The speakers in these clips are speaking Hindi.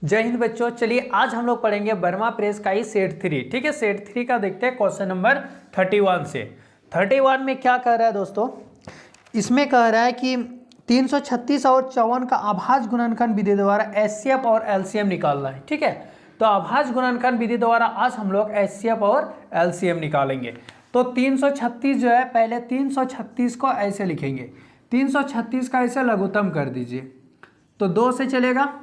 जय हिंद बच्चों। चलिए आज हम लोग पढ़ेंगे वर्मा प्रेस का ही सेट 3। ठीक है, सेट 3 का देखते हैं क्वेश्चन नंबर 31 से। 31 में क्या कह रहा है दोस्तों, इसमें कह रहा है कि 336 और 54 का अभाज्य गुणनखंड विधि द्वारा एचसीएफ और एलसीएम निकालना है। ठीक है, तो अभाज्य गुणनखंड विधि द्वारा आज हम लोग एचसीएफ और एलसीएम निकालेंगे। तो 336 जो है, पहले 336 को ऐसे लिखेंगे, 336 का ऐसे लघुत्तम कर दीजिए। तो 2 से चलेगा,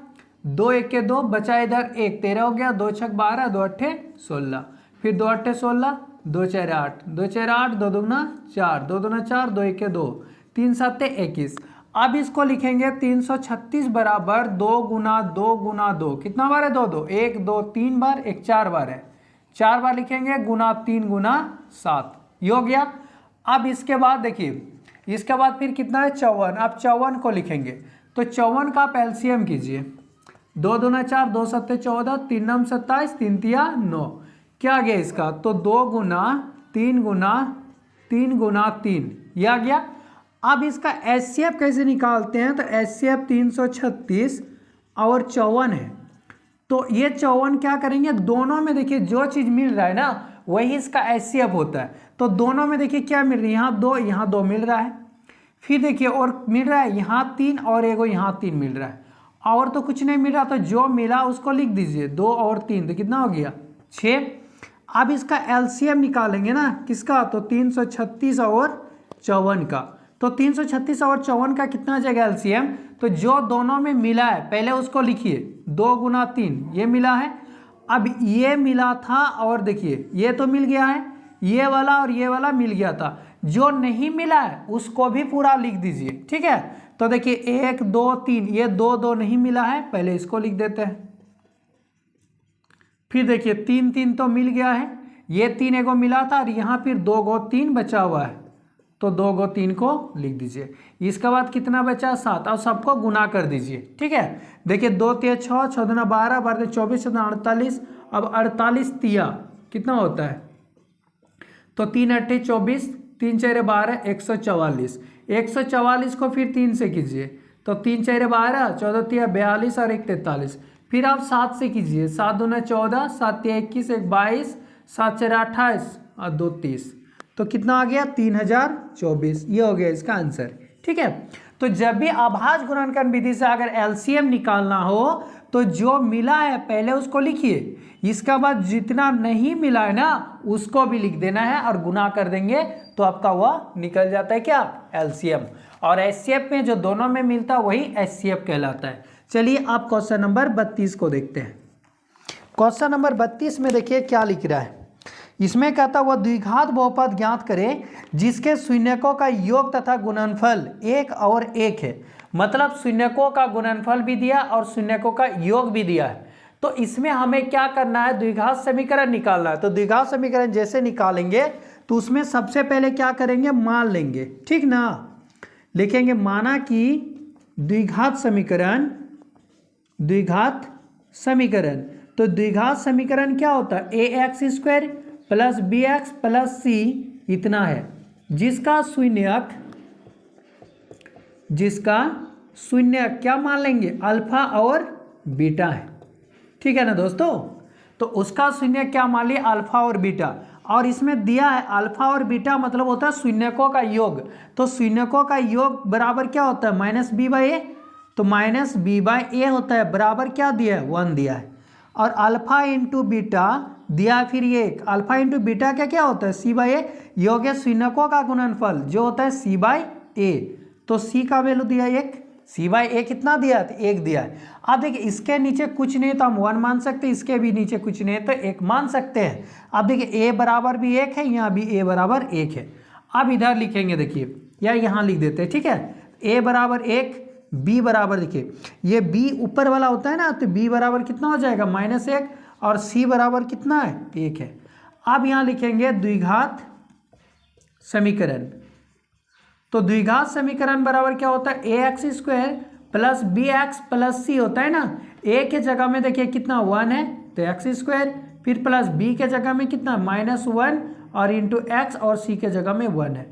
2 1 के 2 बचा, इधर 1 13 हो गया, 2 6 12, 2 8 16, फिर 2 8 16, 2 4 8, 2 4 8, 2 दूना 4, 2 दूना 4, 2 1 के 2, 3 7 21। अब इसको लिखेंगे 336 बराबर 2 गुना 2 गुना 2, कितना बार है 2 2, 1 2 3 बार, एक 4 बार है, 4 बार लिखेंगे, गुना 3 गुना 7, ये हो गया। अब इसके बाद देखिए, इसके बाद फिर कितना है 54। अब 54 को लिखेंगे, तो 54 का आप एलसीएम कीजिए, 2 दूना 4, 2 7 14, 3 9 27, 3 तिया 9, क्या आ गया इसका, तो 2 गुना 3 गुना 3 गुना 3, यह आ गया। अब इसका एचसीएफ कैसे निकालते हैं, तो एचसीएफ 336 और 54 है, तो ये 54 क्या करेंगे, दोनों में देखिए जो चीज़ मिल रहा है ना वही इसका एचसीएफ होता है। तो दोनों में देखिए क्या मिल रहा है, यहाँ 2 मिल रहा है, फिर देखिए और मिल रहा है यहाँ 3 और एगो यहाँ 3 मिल रहा है, और तो कुछ नहीं मिल रहा, तो जो मिला उसको लिख दीजिए, 2 और 3, तो कितना हो गया 6। अब इसका एलसीएम निकालेंगे ना, किसका, तो 336 और 54 का, तो 336 और 54 का कितना आ जाएगा एलसीएम, तो जो दोनों में मिला है पहले उसको लिखिए, 2 गुना 3 ये मिला है। अब ये मिला था और देखिए ये तो मिल गया है, ये वाला और ये वाला मिल गया था, जो नहीं मिला है उसको भी पूरा लिख दीजिए। ठीक है, तो देखिए 1 2 3, ये 2 2 नहीं मिला है, पहले इसको लिख देते हैं। फिर देखिए 3 3 तो मिल गया है, ये 3 एगो मिला था और यहाँ फिर 2 गो 3 बचा हुआ है, तो 2 गो 3 को लिख दीजिए। इसके बाद कितना बचा 7, और सबको गुना कर दीजिए। ठीक है, देखिए 2 3 6, 6 दूना 12, 12 24, 48, अब 48 तिया कितना होता है, तो 3 8 24, 3 4 12, 144, 144 को फिर 3 से कीजिए, तो 3 4 12, 14 तिया 42 और 1 43, फिर आप 7 से कीजिए, 7 दूना 14, 7 तिया 21, 1 22, 7 4 28 और 2 30, तो कितना आ गया 3024, ये हो गया इसका आंसर। ठीक है, तो जब भी अभाज्य गुणनखंड विधि से अगर एलसीएम निकालना हो तो जो मिला है पहले उसको लिखिए, इसके बाद जितना नहीं मिला है ना उसको भी लिख देना है और गुना कर देंगे, तो आपका वह निकल जाता है क्या, एलसीएम। और एचसीएफ में जो दोनों में मिलता है वही एचसीएफ कहलाता है। चलिए आप क्वेश्चन नंबर 32 को देखते हैं। क्वेश्चन नंबर 32 में देखिए क्या लिख रहा है, इसमें कहता वह द्विघात बहुपद ज्ञात करें जिसके शून्यकों का योग तथा गुणनफल 1 और 1 है। मतलब शून्यकों का गुणनफल भी दिया और शून्यकों का योग भी दिया है, तो इसमें हमें क्या करना है, द्विघात समीकरण निकालना है। तो द्विघात समीकरण जैसे निकालेंगे तो उसमें सबसे पहले क्या करेंगे, मान लेंगे, ठीक ना, लिखेंगे माना कि द्विघात समीकरण, द्विघात समीकरण, तो द्विघात समीकरण क्या होता है, ax square plus bx plus c इतना है, जिसका शून्य क्या मान लेंगे, अल्फा और बीटा है। ठीक है ना दोस्तों, तो उसका शून्य क्या मान लिया, अल्फा और बीटा, और इसमें दिया है अल्फा और बीटा मतलब होता है शून्यकों का योग, तो शून्यकों का योग बराबर क्या होता है, माइनस बी बाई ए, तो माइनस बी बाई ए होता है, बराबर क्या दिया है 1 दिया है, और अल्फा इंटू बीटा दिया है फिर ये 1, अल्फा इंटू बीटा का क्या होता है सी बाई ए, योग है शून्यकों का गुणनफल जो होता है सी बाई ए, तो सी का वैल्यू दिया 1, सी बाई ए कितना दिया है, 1 दिया है। अब देखिए इसके नीचे कुछ नहीं तो हम 1 मान सकते हैं, इसके भी नीचे कुछ नहीं है तो 1 मान सकते हैं। अब देखिए ए बराबर भी 1 है, यहाँ भी ए बराबर 1 है। अब इधर लिखेंगे देखिए, या यहाँ लिख देते हैं, ठीक है, ए बराबर 1, बी बराबर देखिए ये बी ऊपर वाला होता है ना, तो बी बराबर कितना हो जाएगा -1, और सी बराबर कितना है 1 है। अब यहाँ लिखेंगे द्विघात समीकरण, तो द्विघात समीकरण बराबर क्या होता है, ax square plus bx plus c होता है ना, a के जगह में देखिए कितना 1 है तो x स्क्वायर, फिर प्लस b के जगह में कितना -1 और इंटू x, और c के जगह में 1 है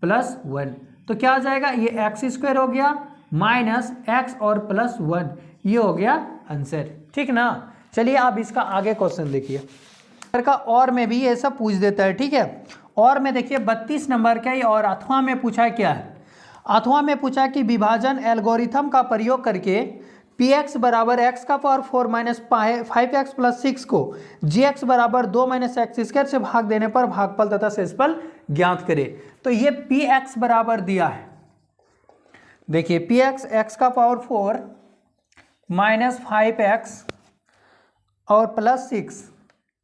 प्लस 1, तो क्या आ जाएगा, ये x स्क्वायर हो गया माइनस x और प्लस 1, ये हो गया आंसर, ठीक ना। चलिए आप इसका आगे क्वेश्चन देखिए का, और में भी ऐसा पूछ देता है, ठीक है। और में देखिए 32 नंबर का ही, और अथवा में पूछा है क्या है, अथवा में पूछा कि विभाजन एल्गोरिथम का प्रयोग करके px बराबर एक्स का पावर 4 माइनस 5x प्लस 6 को gx बराबर 2 माइनस एक्स स्क्वायर से भाग देने पर भागफल तथा शेषफल ज्ञात करे। तो ये px बराबर दिया है, देखिए px एक्स का पावर 4 माइनस 5x और प्लस 6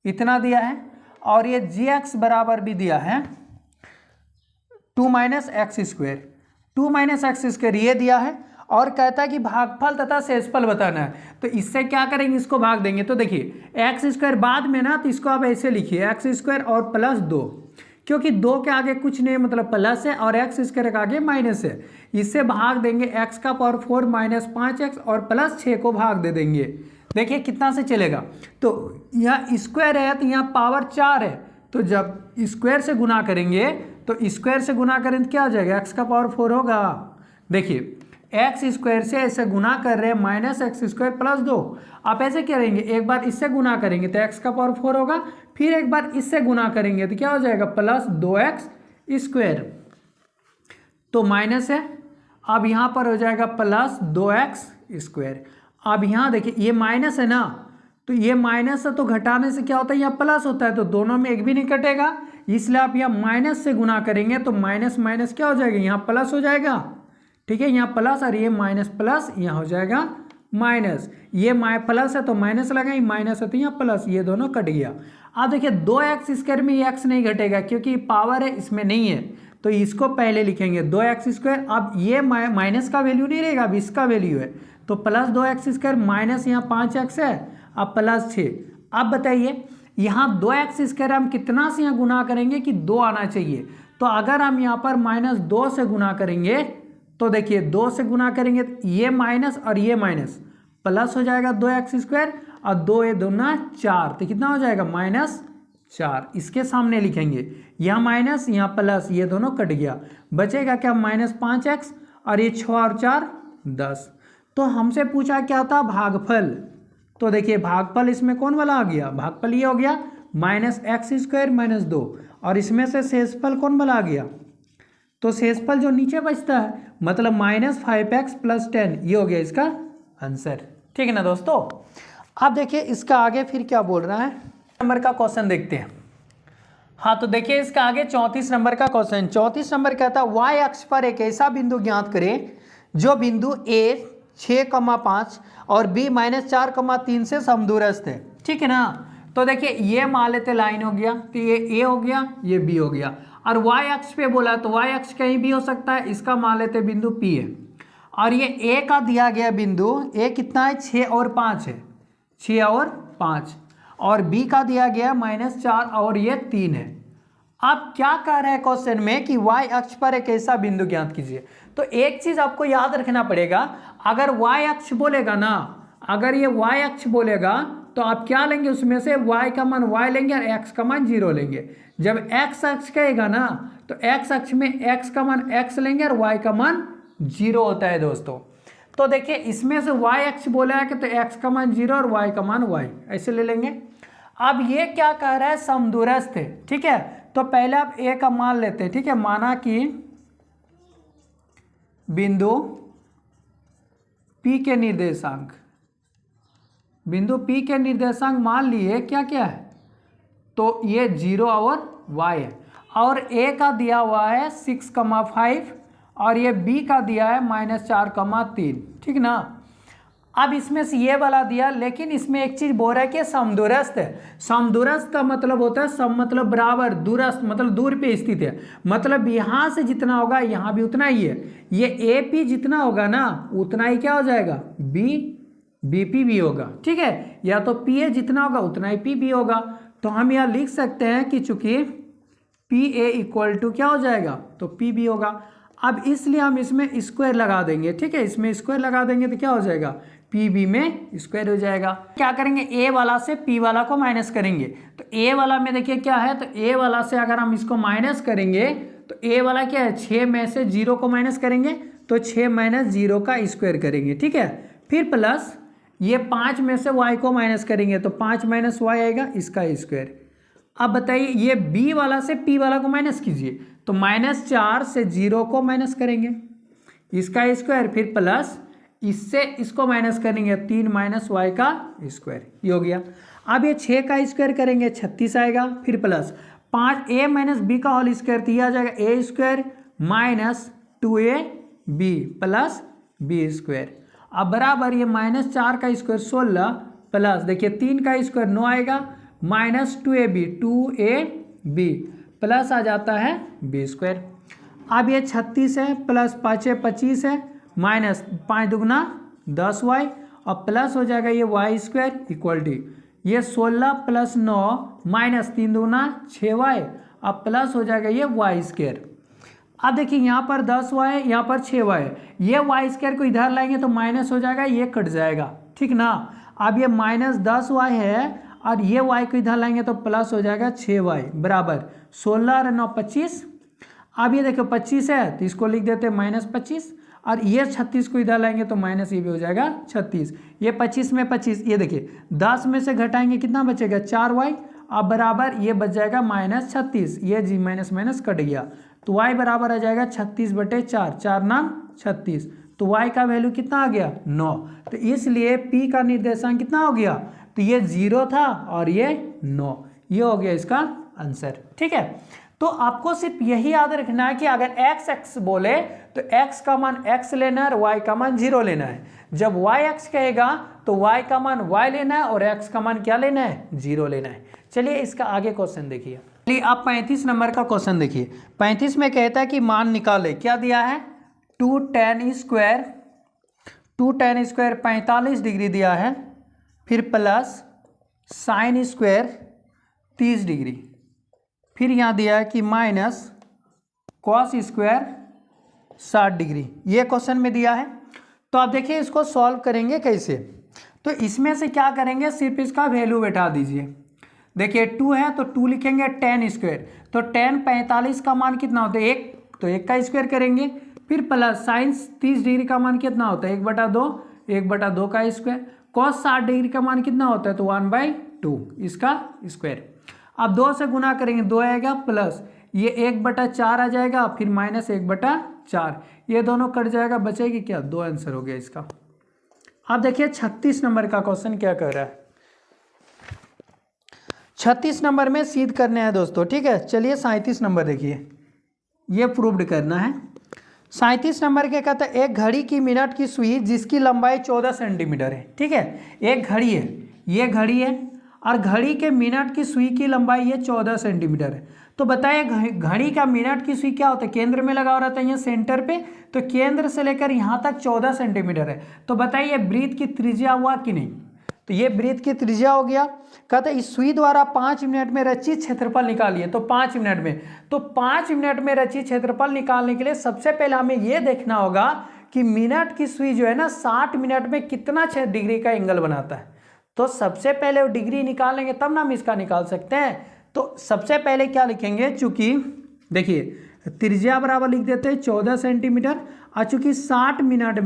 इतना दिया है, और ये gx बराबर भी दिया है 2 minus x square, 2 minus x square ये दिया है, और कहता है कि भागफल तथा शेषफल बताना है। तो इससे क्या करेंगे, इसको भाग देंगे। तो देखिए एक्स स्क्वायर बाद में ना, तो इसको आप ऐसे लिखिए एक्स स्क्वायर और प्लस 2, क्योंकि 2 के आगे कुछ नहीं मतलब प्लस है, और एक्स स्क्वायर के आगे माइनस है। इससे भाग देंगे एक्स का पावर 4 माइनस 5x और प्लस 6 को भाग दे देंगे। देखिए कितना से चलेगा, तो यहाँ स्क्वायर है तो यहाँ पावर 4 है, तो जब स्क्वायर से गुना करेंगे तो स्क्वायर से गुना करें तो क्या हो जाएगा, एक्स का पावर 4 होगा। देखिए एक्स स्क्वायर से ऐसे गुना कर रहे हैं माइनस एक्स स्क्वायर प्लस 2, आप ऐसे करेंगे एक बार इससे गुना करेंगे तो एक्स का पावर 4 होगा, फिर एक बार इससे गुना करेंगे तो क्या हो जाएगा प्लस 2x स्क्वायर, तो माइनस है, अब यहाँ पर हो जाएगा प्लस 2x स्क्वायर। अब यहाँ देखिए ये माइनस है ना, तो ये माइनस है तो घटाने से क्या होता है, यहाँ प्लस होता है, तो दोनों में एक भी नहीं कटेगा, इसलिए आप यहाँ माइनस से गुना करेंगे तो माइनस माइनस क्या हो जाएगा, यहाँ प्लस हो जाएगा, ठीक है। यहाँ प्लस और ये माइनस प्लस यहाँ हो जाएगा माइनस, ये प्लस है तो माइनस लगाए, माइनस है तो यहाँ प्लस, ये दोनों कट गया। अब देखिए 2x स्क्वायर में ये x नहीं घटेगा क्योंकि पावर है इसमें नहीं है, तो इसको पहले लिखेंगे 2x स्क्वायर। अब ये माइनस का वैल्यू नहीं रहेगा, अब इसका वैल्यू है, तो प्लस 2x स्क्वायर माइनस यहाँ 5x है, अब प्लस 6। अब बताइए यहाँ 2x स्क्वायर हम कितना से यहाँ गुना करेंगे कि 2 आना चाहिए, तो अगर हम यहाँ पर माइनस 2 से गुना करेंगे तो देखिए 2 से गुना करेंगे तो ये माइनस और ये माइनस प्लस हो जाएगा 2x स्क्वायर, और 2 ये दूना 4, तो कितना हो जाएगा माइनस 4। इसके सामने लिखेंगे यहाँ माइनस यहाँ प्लस, ये दोनों कट गया, बचेगा क्या माइनस 5x, और ये 6 और 4 10। तो हमसे पूछा क्या था भागफल, तो देखिए भागफल इसमें कौन वाला आ गया, भागफल ये हो गया माइनस एक्स स्क्वायर माइनस 2, और इसमें से शेषफल कौन वाला आ गया, तो शेषफल जो नीचे बचता है मतलब माइनस 5x प्लस 10, ये हो गया इसका आंसर, ठीक है ना दोस्तों। अब देखिए इसका आगे फिर क्या बोल रहा है, नंबर का क्वेश्चन देखते हैं। हाँ तो देखिए इसका आगे 34 नंबर का क्वेश्चन, 34 नंबर कहता है y अक्ष पर एक ऐसा बिंदु ज्ञात करें जो बिंदु a 6,5 और b -4,3 से समदूरस्थ है, ठीक है ना। तो देखिए ये मान लेते लाइन हो गया, तो ये a हो गया, ये b हो गया, और y अक्ष पे बोला तो y अक्ष कहीं भी हो सकता है, इसका मान लेते बिंदु P है, और ये a का दिया गया बिंदु a कितना है 6 और 5 है, 6 और 5, और b का दिया गया -4 और ये 3 है। अब क्या कह रहा है क्वेश्चन में कि y अक्ष पर एक ऐसा बिंदु ज्ञात कीजिए। तो एक चीज आपको याद रखना पड़ेगा, अगर y अक्ष बोलेगा ना, अगर ये y अक्ष बोलेगा तो आप क्या लेंगे, उसमें से y का मान y लेंगे और x का मान 0 लेंगे। जब x अक्ष कहेगा ना तो x अक्ष में x का मान x लेंगे और y का मान 0 होता है दोस्तों। तो देखिए इसमें से y अक्ष बोला है कि तो x का मान 0 और y का मान y, ऐसे ले लेंगे। अब ये क्या कह रहा है समदूरस्थ है, ठीक है। तो पहले आप a का मान लेते हैं, ठीक है। माना कि बिंदु P के निर्देशांक, बिंदु P के निर्देशांक मान लिए क्या क्या है, तो ये 0 और y है, और a का दिया हुआ है 6,5 और ये b का दिया है -4,3, ठीक ना। अब इसमें से ये वाला दिया, लेकिन इसमें एक चीज बोल रहा है कि समदूरस्थ है। समदूरस्थ का मतलब होता है सम मतलब बराबर, दूरस्थ मतलब दूर पे स्थित है, मतलब यहाँ से जितना होगा यहाँ भी उतना ही है। ये AP जितना होगा ना उतना ही क्या हो जाएगा BP भी होगा, ठीक है। या तो PA जितना होगा उतना ही PB होगा। तो हम यहाँ लिख सकते हैं कि चूंकि PA इक्वल टू क्या हो जाएगा, तो PB होगा। अब इसलिए हम इसमें स्क्वायर लगा देंगे, ठीक है। इसमें स्क्वायर लगा देंगे तो क्या हो जाएगा, PB में स्क्वायर हो जाएगा। क्या करेंगे, A वाला से P वाला को माइनस करेंगे। तो A वाला में देखिए क्या है, तो A वाला से अगर हम इसको माइनस करेंगे तो A वाला क्या है, 6 में से 0 को माइनस करेंगे तो 6 - 0 का स्क्वायर करेंगे, ठीक है। फिर प्लस ये 5 में से y को माइनस करेंगे तो 5 माइनस वाई आएगा, इसका स्क्वायर। अब बताइए ये b वाला से p वाला को माइनस कीजिए, तो -4 से 0 को माइनस करेंगे, इसका स्क्वायर, फिर प्लस इससे इसको माइनस करेंगे 3 माइनस वाई का स्क्वायर, ये हो गया। अब ये 6 का स्क्वायर करेंगे 36 आएगा, फिर प्लस 5a माइनस बी का होल स्क्वायर, तो ये आ जाएगा a square minus 2ab plus B square. अब बराबर ये -4 का स्क्वायर 16 प्लस देखिए 3 का स्क्वायर 9 आएगा माइनस 2ab प्लस आ जाता है b स्क्वायर। अब ये 36 है प्लस 5 25 है माइनस 5 दुगुना 10y और प्लस हो जाएगा ये y स्क्वायर इक्वल टू ये 16 प्लस 9 माइनस 3 दुगुना 6y अब प्लस हो जाएगा ये y स्क्वायर। अब देखिए यहाँ पर 10y है, यहाँ पर 6y है, ये y स्क्वायर को इधर लाएंगे तो माइनस हो जाएगा, ये कट जाएगा, ठीक ना। अब ये -10y है और ये y को इधर लाएंगे तो प्लस हो जाएगा 6y बराबर 16 और 9 25। अब ये देखो 25 है तो इसको लिख देते हैं -25 और ये 36 को इधर लाएंगे तो माइनस ये भी हो जाएगा 36। ये 25 में 25, ये देखिए 10 में से घटाएंगे कितना बचेगा 4y, अब बराबर ये बच जाएगा -36, ये जी माइनस माइनस कट गया तो y बराबर आ जाएगा 36/4, 4 नाम 36, तो y का वैल्यू कितना आ गया 9। तो इसलिए p का निर्देशांक कितना हो गया, तो ये 0 था और ये 9, ये हो गया इसका आंसर, ठीक है। तो आपको सिर्फ यही याद रखना है कि अगर x बोले तो x का मान x लेना है और y का मान 0 लेना है। जब y x कहेगा तो y का मान y लेना है और x का मान क्या लेना है 0 लेना है। चलिए इसका आगे क्वेश्चन देखिए। चलिए आप 35 नंबर का क्वेश्चन देखिए। 35 में कहता है कि मान निकाले, क्या दिया है 2 tan स्क्वायर 45 डिग्री दिया है, फिर प्लस साइन स्क्वायर 30 डिग्री, फिर यहाँ दिया है कि माइनस कॉस स्क्वायर 60 डिग्री, ये क्वेश्चन में दिया है। तो आप देखिए इसको सॉल्व करेंगे कैसे, तो इसमें से क्या करेंगे सिर्फ इसका वैल्यू बैठा दीजिए। देखिए 2 है तो 2 लिखेंगे tan स्क्वायर, तो tan 45 का मान कितना होता है 1, तो 1 का स्क्वायर करेंगे, फिर प्लस साइन 30 डिग्री का मान कितना होता है 1/2 का स्क्वायर, कॉस 60 डिग्री का मान कितना होता है तो 1/2 इसका स्क्वायर। अब 2 से गुना करेंगे 2 आएगा प्लस ये 1/4 आ जाएगा, फिर माइनस 1/4, ये दोनों कट जाएगा, बचेगी क्या 2, आंसर हो गया इसका। अब देखिए 36 नंबर का क्वेश्चन क्या कर रहा है। 36 नंबर में सिद्ध करने हैं दोस्तों, ठीक है। चलिए 37 नंबर देखिए, ये प्रूव्ड करना है। 37 नंबर के कहता है एक घड़ी की मिनट की सुई जिसकी लंबाई 14 सेंटीमीटर है, ठीक है। एक घड़ी है, ये घड़ी है और घड़ी के मिनट की सुई की लंबाई ये 14 सेंटीमीटर है। तो बताइए घड़ी का मिनट की सुई क्या होता है, केंद्र में लगा रहता है यहाँ सेंटर पे, तो केंद्र से लेकर यहाँ तक 14 सेंटीमीटर है। तो बताइए वृत्त की त्रिज्या हुआ कि नहीं, तो ये वृत्त की त्रिज्या हो गया। कहते हैं इस सुई द्वारा 5 मिनट में रचित क्षेत्रफल निकालिए, तो 5 मिनट में, तो 5 मिनट में रचित क्षेत्रफल निकालने के लिए सबसे पहले हमें ये देखना होगा कि मिनट की सुई जो है ना 60 मिनट में कितना डिग्री का एंगल बनाता है। तो सबसे पहले वो डिग्री निकालेंगे तब ना हम इसका निकाल सकते हैं। तो सबसे पहले क्या लिखेंगे, चूंकि देखिए त्रिज्या बराबर लिख देते हैं 14 सेंटीमीटर और चूंकि 60 मिनट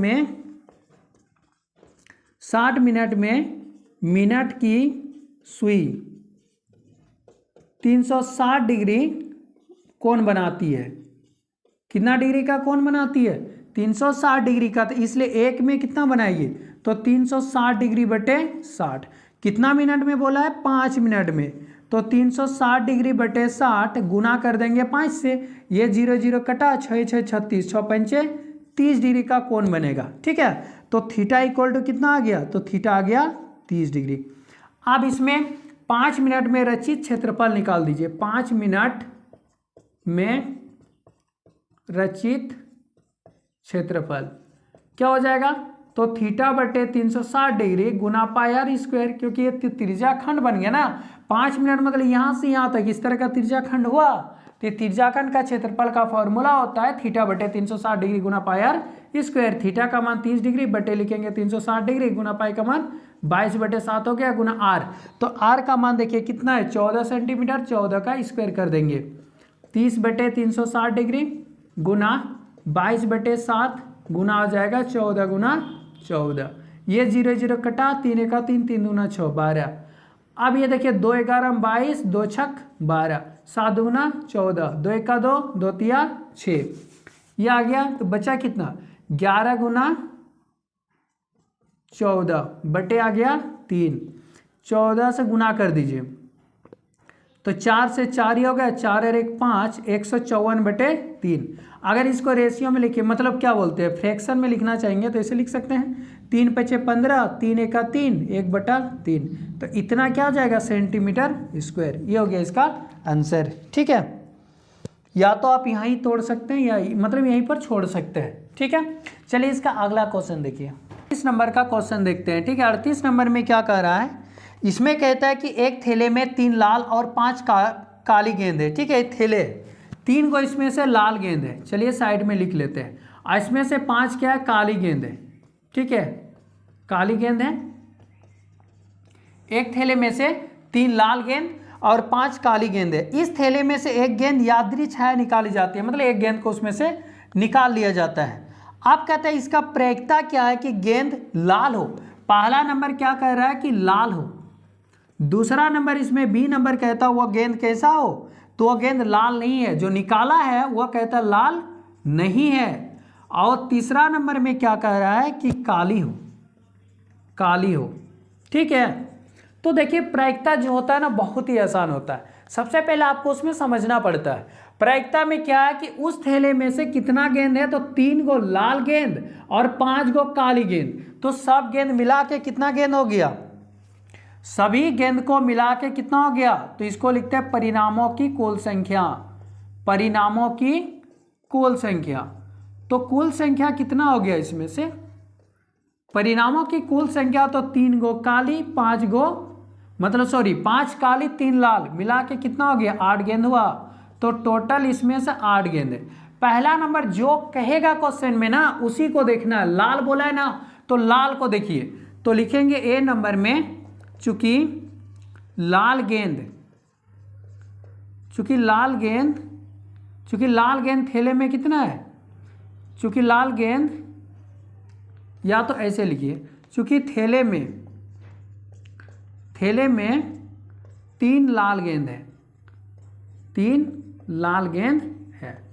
में मिनट की सुई 360 डिग्री कोण बनाती है, कितना डिग्री का कोण बनाती है 360 डिग्री का, तो इसलिए एक में कितना बनाइए तो 360 डिग्री बटे 60, कितना मिनट में बोला है 5 मिनट में, तो 360 डिग्री बटे 60 गुना कर देंगे 5 से, ये 0 0 कटा 6 6 36, 6 पंचे 30 डिग्री का कोण बनेगा, ठीक है। तो थीटा इक्वल टू कितना आ गया, तो थीटा आ गया 30 डिग्री। अब इसमें 5 मिनट में रचित क्षेत्रफल निकाल दीजिए, 5 मिनट में रचित क्षेत्रफल क्या हो जाएगा, तो थीटा बटे 360 डिग्री गुना पाई आर स्क्वायर, क्योंकि ये त्रिज्या खंड बन गया ना, 5 मिनट मतलब यहाँ से यहाँ तक इस तरह का त्रिज्या खंड हुआ, तो त्रिज्या खंड का क्षेत्रफल का फॉर्मूला होता है थीटा बटे 360 डिग्री गुना पाई आर स्क्वायर। थीटा का मान 30 डिग्री बटे लिखेंगे 360 डिग्री गुना पाई का मान 22/7 हो गया गुना आर, तो आर का मान देखिए कितना है 14 सेंटीमीटर, 14 का स्क्वायर कर देंगे, 30/360 डिग्री गुना 22/7 गुना हो जाएगा 14 गुना 14, ये 0 0 कटा, 3 1 3, 3 दूना 6, 12। अब ये देखिए 2 11 22, 2 छक 12, 7 दूना 14, 2 1 2, 2 3 6, ये आ गया। तो बचा कितना, 11 गुना 14 बटे आ गया 3, 14 से गुना कर दीजिए तो 4 से 4 ही हो गया, 4 और 1 5, 154 बटे 3। अगर इसको रेशियो में लिखिए, मतलब क्या बोलते हैं, फ्रैक्शन में लिखना चाहेंगे तो इसे लिख सकते हैं 3 5 15, 3 1 3, 1/3। तो इतना क्या हो जाएगा, सेंटीमीटर स्क्वायर। ये हो गया इसका आंसर। ठीक है, या तो आप यहाँ ही तोड़ सकते हैं या मतलब यहीं पर छोड़ सकते हैं। ठीक है, चलिए इसका अगला क्वेश्चन देखिए, 38 नंबर का क्वेश्चन देखते हैं। ठीक है, 38 नंबर में क्या कह रहा है, इसमें कहता है कि एक थैले में 3 लाल और 5 काली गेंद है। ठीक है, थैले 3 को इसमें से लाल गेंद है, चलिए साइड में लिख लेते हैं, और इसमें से 5 क्या है, काली गेंद है। ठीक है, काली गेंद है। एक थैले में से 3 लाल गेंद और 5 काली गेंद है। इस थैले में से एक गेंद यादृच्छिक निकाली जाती है, मतलब एक गेंद को उसमें से निकाल लिया जाता है। आप कहते हैं इसका प्रायिकता क्या है कि गेंद लाल हो। पहला नंबर क्या कह रहा है कि लाल हो, दूसरा नंबर इसमें बी नंबर कहता है वह गेंद कैसा हो, तो वह गेंद लाल नहीं है, जो निकाला है वह कहता है लाल नहीं है। और तीसरा नंबर में क्या कह रहा है कि काली हो, काली हो। ठीक है, तो देखिए प्रायिकता जो होता है ना बहुत ही आसान होता है। सबसे पहले आपको उसमें समझना पड़ता है प्रायिकता में क्या है कि उस थैले में से कितना गेंद है, तो 3 गो लाल गेंद और 5 गो काली गेंद, तो सब गेंद मिला के कितना गेंद हो गया, सभी गेंद को मिला के कितना हो गया, तो इसको लिखते हैं परिणामों की कुल संख्या, परिणामों की कुल संख्या। तो कुल संख्या कितना हो गया इसमें से, परिणामों की कुल संख्या तो 3 गो काली 5 गो, मतलब सॉरी 5 काली 3 लाल मिला के कितना हो गया, 8 गेंद हुआ। तो टोटल इसमें से 8 गेंद है। पहला नंबर जो कहेगा क्वेश्चन में ना उसी को देखना है, लाल बोला है ना तो लाल को देखिए, तो लिखेंगे ए नंबर में चूंकि लाल गेंद, चूंकि लाल गेंद थैले में कितना है, चूंकि लाल गेंद, या तो ऐसे लिखिए चूंकि थैले में 3 लाल गेंद है, 3 लाल गेंद है,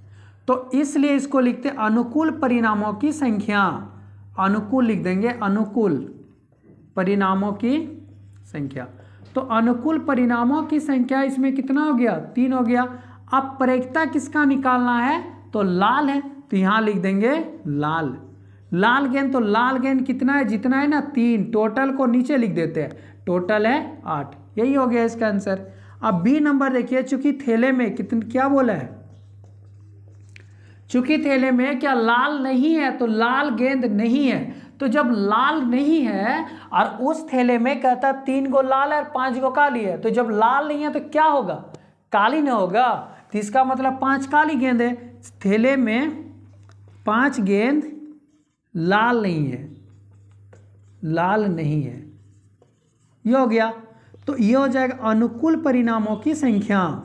तो इसलिए इसको लिखते हैं अनुकूल परिणामों की संख्या, अनुकूल लिख देंगे, अनुकूल परिणामों की संख्या। तो अनुकूल परिणामों की संख्या इसमें कितना हो गया, 3 हो गया। अब प्रायिकता किसका निकालना है, तो लाल है, तो यहां लिख देंगे लाल, लाल गेंद, तो लाल गेंद कितना है, जितना है ना 3, टोटल को नीचे लिख देते हैं, टोटल है 8, यही हो गया इसका आंसर। अब बी नंबर देखिए, चूंकि थैले में क्या बोला है, चूंकि थैले में क्या लाल नहीं है, तो लाल गेंद नहीं है। तो जब लाल नहीं है और उस थैले में कहता 3 गो लाल है और 5 गो काली है, तो जब लाल नहीं है तो क्या होगा, काली ना होगा, तो इसका मतलब 5 काली गेंद है। थैले में 5 गेंद लाल नहीं है, लाल नहीं है, ये हो गया। तो ये हो जाएगा अनुकूल परिणामों की संख्या,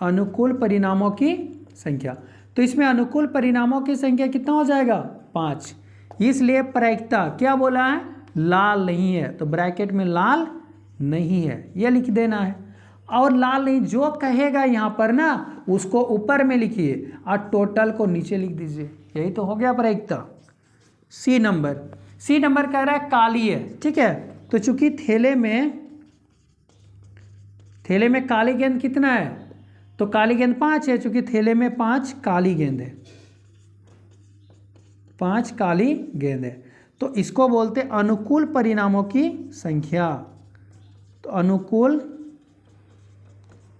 अनुकूल परिणामों की संख्या। तो इसमें अनुकूल परिणामों की संख्या कितना हो जाएगा, 5। इसलिए प्रायिकता क्या बोला है, लाल नहीं है, तो ब्रैकेट में लाल नहीं है ये लिख देना है। और लाल नहीं जो कहेगा यहाँ पर ना उसको ऊपर में लिखिए और टोटल को नीचे लिख दीजिए, यही तो हो गया प्रायिकता। सी नंबर कह रहा है काली है। ठीक है, तो चूंकि थैले में काली गेंद कितना है, तो काली गेंद 5 है, चूंकि थैले में 5 काली गेंद है, 5 काली गेंद है, तो इसको बोलते अनुकूल परिणामों की संख्या। तो अनुकूल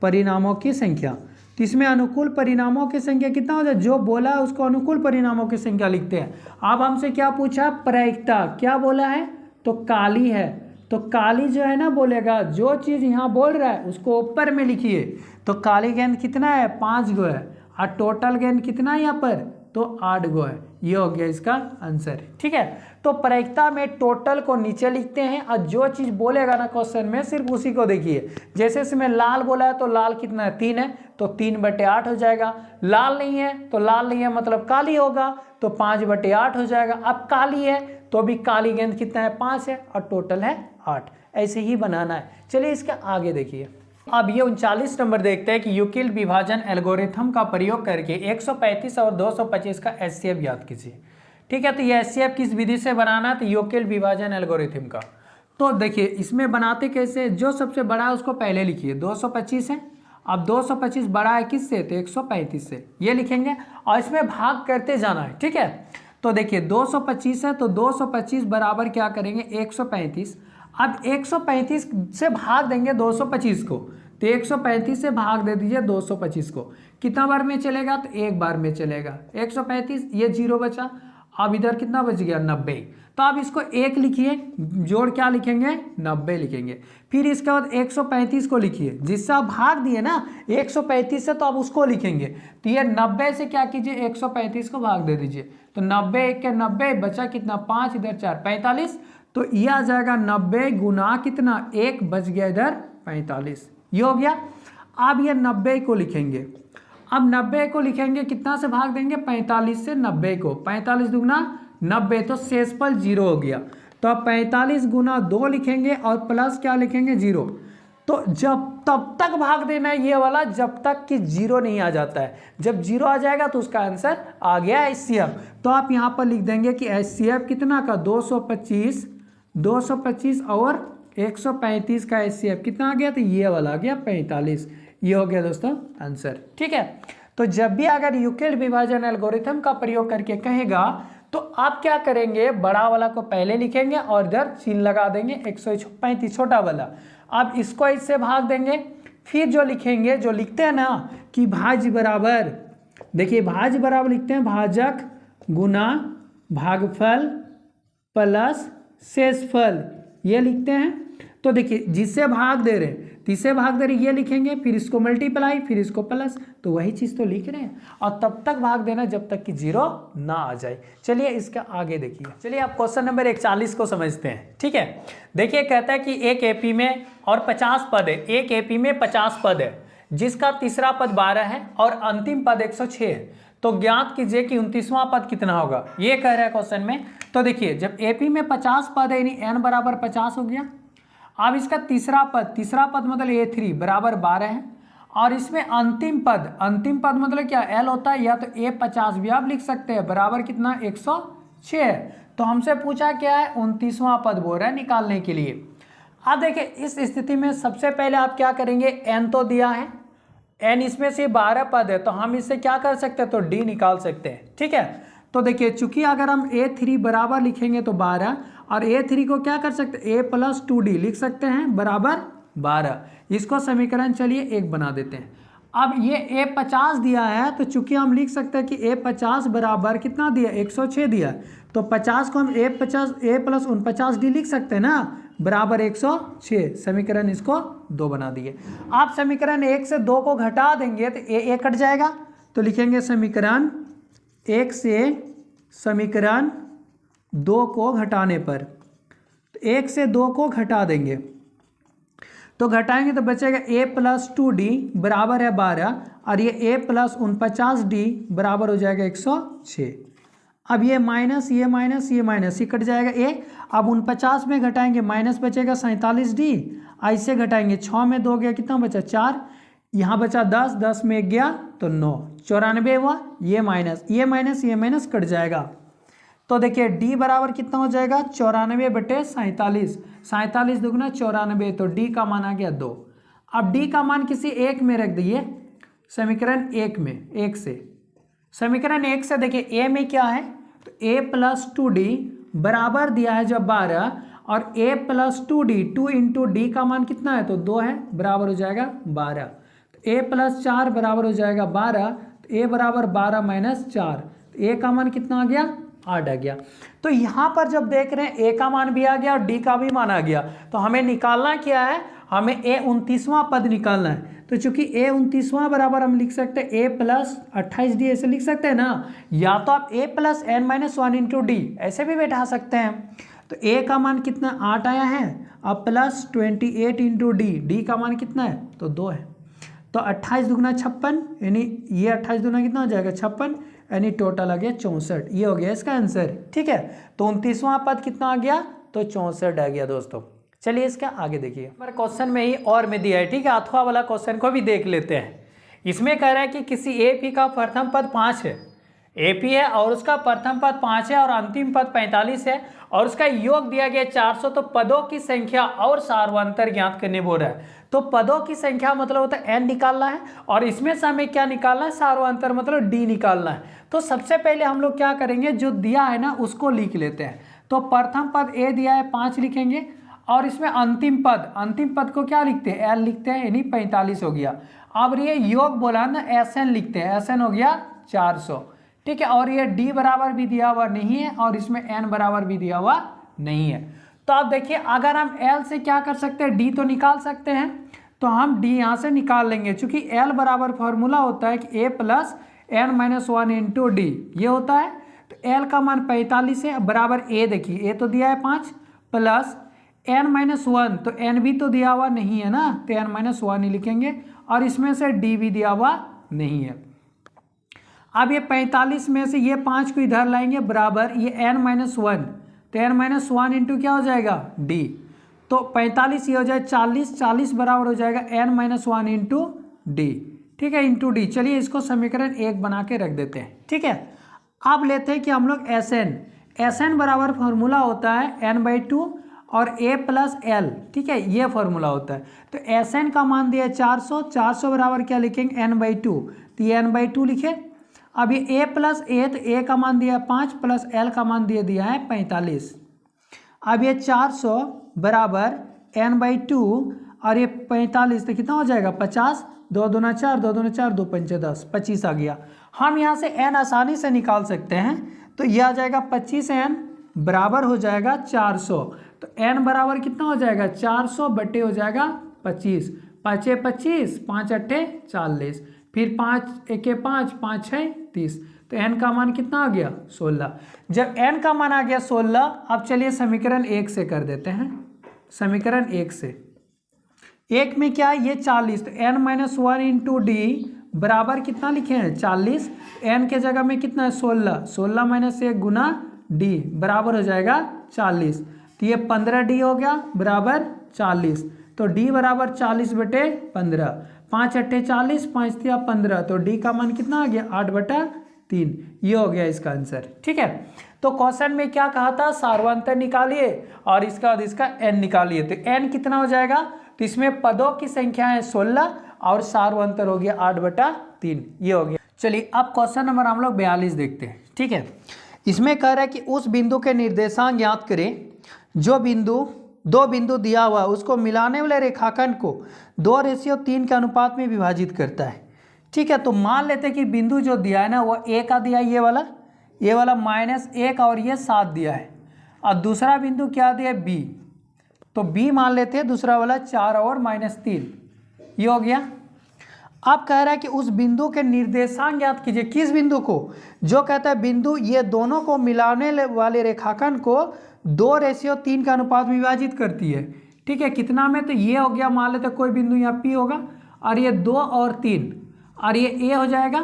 परिणामों की संख्या, तो इसमें अनुकूल परिणामों की संख्या कितना हो जाए, जो बोला है उसको अनुकूल परिणामों की संख्या लिखते हैं। अब हमसे क्या पूछा, प्रायिकता क्या बोला है, तो काली है, तो काली जो है ना बोलेगा, जो चीज़ यहाँ बोल रहा है उसको ऊपर में लिखिए। तो काली गेंद कितना है, 5 गो है, और टोटल गेंद कितना है यहाँ पर, तो 8 गो है। ये हो गया इसका आंसर, ठीक है। तो प्रायिकता में टोटल को नीचे लिखते हैं और जो चीज़ बोलेगा ना क्वेश्चन में सिर्फ उसी को देखिए। जैसे इसमें लाल बोला है तो लाल कितना है 3 है, तो 3/8 हो जाएगा। लाल नहीं है तो लाल नहीं है मतलब काली होगा, तो 5/8 हो जाएगा। अब काली है तो भी काली गेंद कितना है 5 है और टोटल है 8। ऐसे ही बनाना है। चलिए इसके आगे देखिए। अब ये 39 नंबर देखते हैं कि यूक्लिड विभाजन एल्गोरिथम का प्रयोग करके 135 और 225 का एचसीएफ ज्ञात कीजिए। ठीक है, तो ये एचसीएफ किस विधि से बनाना है, तो यूक्लिड विभाजन एल्गोरिथम का। तो देखिए इसमें बनाते कैसे, जो सबसे बड़ा है उसको पहले लिखिए, 225 है। अब 225 बड़ा है किससे, तो 135 से, ये लिखेंगे और इसमें भाग करते जाना है। ठीक है, तो देखिए 225 है तो 225 बराबर क्या करेंगे 135। अब 135 से भाग देंगे 225 को, तो 135 से भाग दे दीजिए 225 को। कितना बार में चलेगा, तो एक बार में चलेगा। 135 ये 0 बचा, अब इधर कितना बच गया 90। तो अब इसको 1 लिखिए, जोड़ क्या लिखेंगे 90 लिखेंगे। फिर इसके बाद 135 को लिखिए, जिससे आप भाग दिए ना 135 से, तो आप उसको लिखेंगे। तो ये 90 से क्या कीजिए 135 को भाग दे दीजिए, तो 90 1 के 90 बचा कितना 5, इधर 4 45। तो ये आ जाएगा 90 गुना कितना 1 बच गया इधर 45, ये हो गया। अब ये 90 को लिखेंगे, अब 90 को लिखेंगे कितना से भाग देंगे 45 से 90 को, 45 दुगना 90, तो शेषफल 0 हो गया। तो अब 45 गुना 2 लिखेंगे और प्लस क्या लिखेंगे 0। तो जब तब तक भाग देना है ये वाला जब तक कि 0 नहीं आ जाता है। जब 0 आ जाएगा तो उसका आंसर आ गया एचसीएफ। तो आप यहाँ पर लिख देंगे कि एचसीएफ कितना का 225 और 135 का एचसीएफ कितना आ गया, तो ये वाला आ गया 45। ये हो गया दोस्तों आंसर। ठीक है, तो जब भी अगर यूक्लिड विभाजन एल्गोरिथम का प्रयोग करके कहेगा तो आप क्या करेंगे, बड़ा वाला को पहले लिखेंगे और इधर चिन्ह लगा देंगे 135 छोटा वाला। अब इसको इससे भाग देंगे, फिर जो लिखेंगे, जो लिखते हैं ना कि भाज्य बराबर, देखिए भाज्य बराबर लिखते हैं भाजक गुना भागफल प्लस शेषफल, ये लिखते हैं। तो देखिए जिससे भाग दे रहे हैं तीसरे भाग दे रहे ये लिखेंगे, फिर इसको मल्टीप्लाई, फिर इसको प्लस, तो वही चीज़ तो लिख रहे हैं। और तब तक भाग देना जब तक कि 0 ना आ जाए। चलिए इसका आगे देखिए। चलिए आप क्वेश्चन नंबर 41 को समझते हैं। ठीक है, देखिए कहता है कि एक एपी में और 50 पद है, एक एपी में 50 पद है जिसका तीसरा पद 12 है और अंतिम पद 106 है। तो ज्ञात कीजिए कि 29वां पद कितना होगा, ये कह रहा है क्वेश्चन में। तो देखिए जब एपी में 50 पद है यानी n बराबर 50 हो गया। अब इसका तीसरा पद मतलब A3 बराबर 12 है और इसमें अंतिम पद मतलब क्या L होता है, या तो A50 भी आप लिख सकते हैं, बराबर कितना 106 है। तो हमसे पूछा क्या है 29वां पद बोल रहा है निकालने के लिए। अब देखिए इस स्थिति में सबसे पहले आप क्या करेंगे, n तो दिया है, n इसमें से 12 पद है तो हम इससे क्या कर सकते हैं, तो d निकाल सकते हैं। ठीक है, तो देखिए चूंकि अगर हम A3 बराबर लिखेंगे तो 12 और A3 को क्या कर सकते हैं A + 2D लिख सकते हैं बराबर 12। इसको समीकरण चलिए 1 बना देते हैं। अब ये A50 दिया है तो चूंकि हम लिख सकते हैं कि A50 बराबर कितना दिया 106 दिया, तो 50 को हम A + 49D लिख सकते हैं ना, बराबर 106। समीकरण इसको 2 बना दिए। आप समीकरण 1 से 2 को घटा देंगे तो A कट जाएगा, तो लिखेंगे समीकरण 1 से समीकरण 2 को घटाने पर, तो 1 से 2 को घटा देंगे तो घटाएंगे तो बचेगा A + 2D बराबर है 12 और ये A + 49D बराबर हो जाएगा 106। अब ये माइनस ये कट जाएगा A। अब 49 में घटाएंगे माइनस बचेगा 47D, ऐसे घटाएंगे 6 में 2 गया कितना बचा 4, यहाँ बचा 10 में 1 गया तो 9, 94 हुआ। ये माइनस कट जाएगा, तो देखिए D बराबर कितना हो जाएगा 94/47, 47 दुगना 94, तो D का मान आ गया 2। अब D का मान किसी एक में रख दिए, समीकरण 1 में, 1 से समीकरण 1 से देखिए A में क्या है, तो A + 2D बराबर दिया है जब 12 और A + 2D 2 × D का मान कितना है, तो 2 है, बराबर हो जाएगा 12। तो A + 4 बराबर हो जाएगा 12, तो A बराबर 12 - 4, तो A का मान कितना आ गया 8 आ गया। तो यहाँ पर जब देख रहे हैं A का मान भी आ गया और D का भी मान आ गया, तो हमें निकालना क्या है, हमें a 29वां पद निकालना है। तो चूंकि a 29वां बराबर हम लिख सकते हैं a प्लस 28d, ऐसे लिख सकते हैं ना, या तो आप a plus n-1 into D ऐसे भी बैठा सकते हैं। तो a का मान कितना 8 आया है, अब प्लस 28 इंटू डी का मान कितना है तो 2 है। तो 28 दुगना 56, यानी ये 28 दुगना कितना हो जाएगा 56, यानी टोटल आ गया 64। ये हो गया इसका आंसर, ठीक है। तो 29वां पद कितना आ गया तो 64 आ गया दोस्तों। चलिए इसका आगे देखिए, हमारे क्वेश्चन में ही और में दिया है, ठीक है। अथवा वाला क्वेश्चन को भी देख लेते हैं। इसमें कह रहा है कि किसी एपी का प्रथम पद 5 है, एपी है और उसका प्रथम पद 5 है और अंतिम पद 45 है और उसका योग दिया गया 400। तो पदों की संख्या और सार्वंतर ज्ञात करने बोल रहा है। तो पदों की संख्या मतलब होता है n निकालना है और इसमें से हमें क्या निकालना है, सार्वंतर मतलब d निकालना है। तो सबसे पहले हम लोग क्या करेंगे, जो दिया है ना उसको लिख लेते हैं। तो प्रथम पद a दिया है 5 लिखेंगे और इसमें अंतिम पद को क्या लिखते हैं l लिखते हैं, यानी 45 हो गया। अब ये योग बोला ना Sn लिखते हैं, Sn हो गया 400, ठीक है। और ये d बराबर भी दिया हुआ नहीं है और इसमें n बराबर भी दिया हुआ नहीं है। तो आप देखिए अगर हम l से क्या कर सकते हैं, d तो निकाल सकते हैं, तो हम d यहाँ से निकाल लेंगे। चूंकि l बराबर फॉर्मूला होता है कि a plus n-1 into D, ये होता है। तो l का मान 45 है बराबर a, देखिए a तो दिया है 5 प्लस n-1, तो n भी तो दिया हुआ नहीं है ना, तो n-1 ही लिखेंगे और इसमें से d भी दिया हुआ नहीं है। अब ये 45 में से ये 5 को इधर लाएंगे बराबर ये n-1, तो n-1 इंटू क्या हो जाएगा d, तो 45 ये हो जाए 40 बराबर हो जाएगा n-1 इंटू डी, ठीक है, इंटू डी। चलिए इसको समीकरण 1 बना के रख देते हैं, ठीक है। अब लेते हैं कि हम लोग Sn बराबर फॉर्मूला होता है n/2 और a प्लस l, ठीक है, ये फॉर्मूला होता है। तो Sn का मान दिया 400 बराबर क्या लिखेंगे n/2, तो ये n/2 लिखे। अब ये a प्लस a, तो a का मान दिया 5 प्लस l का मान दिया है 45। अब ये 400 बराबर n/2 और ये 45, तो कितना हो जाएगा 50, 2 दूना 4, 2 दूना 4, 2 पंचे 10, 25 आ गया। हम यहाँ से n आसानी से निकाल सकते हैं, तो ये आ जाएगा 25n बराबर हो जाएगा 400। तो n बराबर कितना हो जाएगा 400 बटे हो जाएगा 25, 5 25, 5 8 40, फिर 5 1 5, 5 6 30। तो n का मान कितना आ गया 16। जब n का मान आ गया 16, अब चलिए समीकरण 1 से कर देते हैं। समीकरण 1 से, 1 में क्या है ये 40, तो n-1 इंटू डी बराबर कितना लिखे हैं 40, n के जगह में कितना है 16 माइनस 1 गुना डी बराबर हो जाएगा 40। तो ये 15d हो गया बराबर 40, तो d बराबर 40 बटे 15, 5 8 40, 5 3 15, तो d का मान कितना आ गया 8/3, ये हो गया इसका आंसर, ठीक है। तो क्वेश्चन में क्या कहा था, सार्वंतर निकालिए और इसका बाद इसका n निकालिए। तो n कितना हो जाएगा, तो इसमें पदों की संख्या है 16 और सार्वंतर हो गया 8/3, ये हो गया। चलिए अब क्वेश्चन नंबर हम लोग 42 देखते हैं, ठीक है। इसमें कह रहा है कि उस बिंदु के निर्देशांक ज्ञात करें जो दो बिंदु दिया हुआ है उसको मिलाने वाले रेखाखंड को 2:3 के अनुपात में विभाजित करता है, ठीक है। तो मान लेते हैं कि बिंदु जो दिया है ना वो a का दिया है, ये वाला -1 और ये 7 दिया है, और दूसरा बिंदु क्या दिया है b, तो b मान लेते हैं दूसरा वाला 4 और -3, ये हो गया। अब कह रहा है कि उस बिंदु के निर्देशांक ज्ञात कीजिए। किस बिंदु को, जो कहता है बिंदु ये दोनों को मिलाने वाले रेखाखंड को 2:3 के अनुपात में विभाजित करती है, ठीक है। कितना में, तो ये हो गया, मान लेते कोई बिंदु यहाँ P होगा और ये 2 और 3 और ये A हो जाएगा,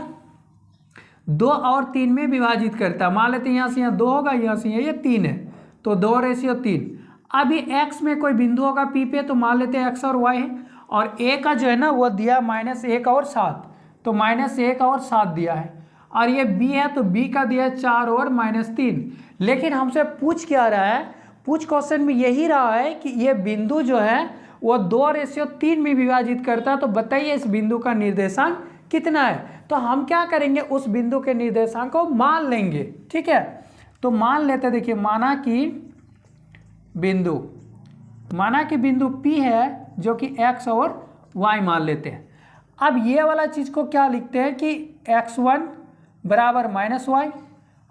2 और 3 में विभाजित करता है। मान लेते यहाँ से यहाँ 2 होगा, यहाँ से ये 3 है, तो 2:3। अभी x में कोई बिंदु होगा P पे, तो मान लेते हैं x और y है, और a का जो है ना वो दिया -1 और 7, तो -1 और 7 दिया है, और ये b है तो b का दिया है 4 और -3। लेकिन हमसे पूछ क्या रहा है, पूछ क्वेश्चन में यही रहा है कि ये बिंदु जो है वो 2:3 में विभाजित करता है, तो बताइए इस बिंदु का निर्देशांक कितना है। तो हम क्या करेंगे, उस बिंदु के निर्देशांक को मान लेंगे, ठीक है। तो मान लेते, देखिए माना कि बिंदु P है जो कि x और y मान लेते हैं। अब ये वाला चीज़ को क्या लिखते हैं कि x1 बराबर -y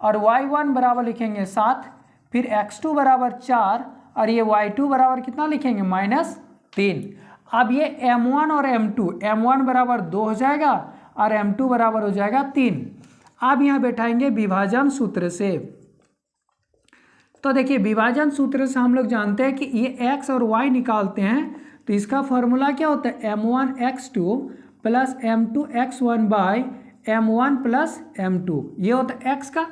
और y1 बराबर लिखेंगे 7, फिर x2 बराबर 4 और ये y2 बराबर कितना लिखेंगे -3। अब ये m1 और m2, m1 बराबर 2 हो जाएगा और m2 बराबर हो जाएगा 3। अब यहाँ बैठाएंगे विभाजन सूत्र से। तो देखिए विभाजन सूत्र से हम लोग जानते हैं कि ये x और y निकालते हैं, तो इसका फॉर्मूला क्या होता है, m1 x2 plus m2 x1 bye m1 plus m2, ये होता है x का।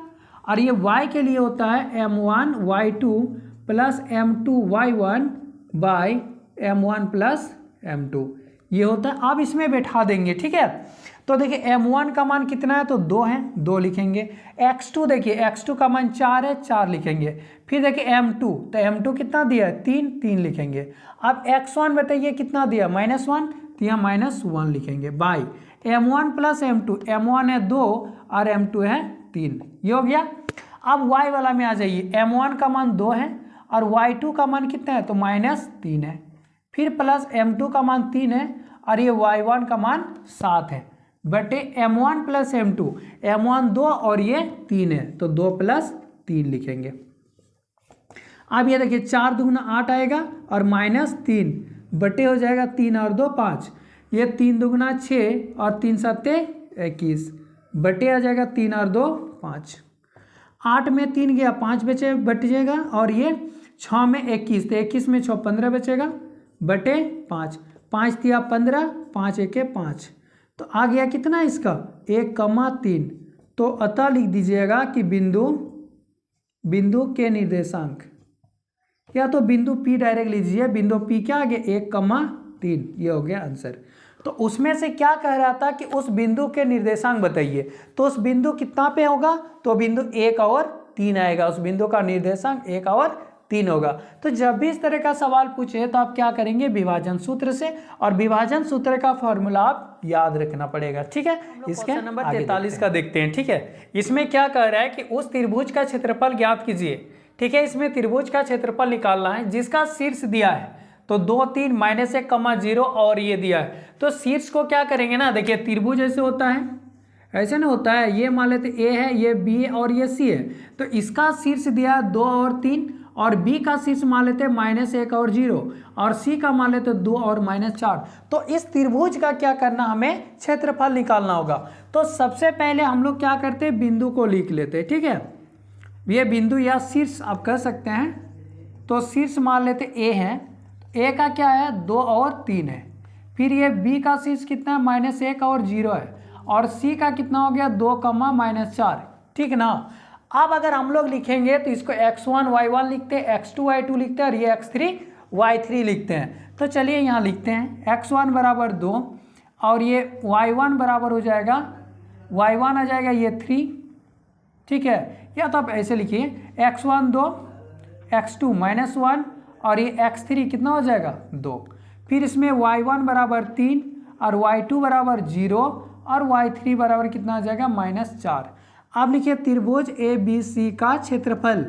और ये y के लिए होता है m1 y2 plus m2 y1 bye m1 plus m2, ये होता है। अब इसमें बैठा देंगे, ठीक है। तो देखिए m1 का मान कितना है, तो 2 है, 2 लिखेंगे। x2 देखिए x2 का मान 4 है, 4 लिखेंगे। फिर देखिए m2, तो m2 कितना दिया है, 3, 3 लिखेंगे। अब x1 बताइए कितना दिया, -1, तो यहाँ -1 लिखेंगे bye m1 plus m2, m1 है 2 और m2 है 3, ये हो गया। अब y वाला में आ जाइए, m1 का मान 2 है और y2 का मान कितना है, तो -3 है। फिर प्लस m2 का मान 3 है और ये y1 का मान 7 है, बटे m1 प्लस m2, m1 2 और ये 3 है, तो 2 प्लस 3 लिखेंगे। अब ये देखिए 4 दूना 8 आएगा और -3 बटे हो जाएगा 3 और 2 5, ये 3 दूना 6 और 3 सत्ते 21 बटे आ जाएगा 3 और 2 5। 8 में 3 गया, 5 बचे बट जाएगा और ये 6 में 21, तो 21 में 6 15 बचेगा बटे 5, 5 दिया 15, 5 1 5, तो आ गया कितना इसका 1,3। तो अतः लिख दीजिएगा कि बिंदु के निर्देशांक, या तो बिंदु P डायरेक्ट लीजिए, बिंदु P क्या आ गया 1,3, ये हो गया आंसर। तो उसमें से क्या कह रहा था कि उस बिंदु के निर्देशांक बताइए, तो उस बिंदु कितना पे होगा, तो बिंदु 1 और 3 आएगा, उस बिंदु का निर्देशांक 1 और 3 होगा। तो जब भी इस तरह का सवाल पूछे तो आप क्या करेंगे, विभाजन सूत्र से, और विभाजन सूत्र का फॉर्मूला आप याद रखना पड़ेगा, ठीक है। इसके नंबर 43 का देखते हैं, ठीक है। इसमें क्या कह रहा है कि उस त्रिभुज का क्षेत्रफल ज्ञात कीजिए, ठीक है। इसमें त्रिभुज का क्षेत्रफल निकालना है जिसका शीर्ष दिया है, तो 2 3 -1,0 और ये दिया है। तो शीर्ष को क्या करेंगे ना, देखिए त्रिभुज ऐसे होता है, ऐसे ना होता है, ये मान लेते ए है, ये बी है और ये सी है, तो इसका शीर्ष दिया है 2 और 3, और बी का शीर्ष मान लेते हैं -1 और 0, और सी का मान लेते 2 और -4। तो इस त्रिभुज का क्या करना, हमें क्षेत्रफल निकालना होगा। तो सबसे पहले हम लोग क्या करते हैं, बिंदु को लिख लेते हैं, ठीक है। ये बिंदु या शीर्ष आप कह सकते हैं। तो शीर्ष मान लेते ए है, ए का क्या है 2 और 3 है। फिर ये बी का शीर्ष कितना है -1 और 0 है, और सी का कितना हो गया 2, -4, ठीक ना। अब अगर हम लोग लिखेंगे तो इसको x1 y1 लिखते हैं, x2 y2 लिखते हैं, और ये x3 y3 लिखते हैं। तो चलिए यहाँ लिखते हैं x1 बराबर 2 और ये y1 बराबर हो जाएगा, y1 आ जाएगा ये 3, ठीक है। या तो आप ऐसे लिखिए x1 2, x2 -1 और ये x3 कितना हो जाएगा 2। फिर इसमें y1 बराबर 3 और y2 बराबर 0 और y3 बराबर कितना आ जाएगा -4। अब लिखिए त्रिभुज ABC का क्षेत्रफल।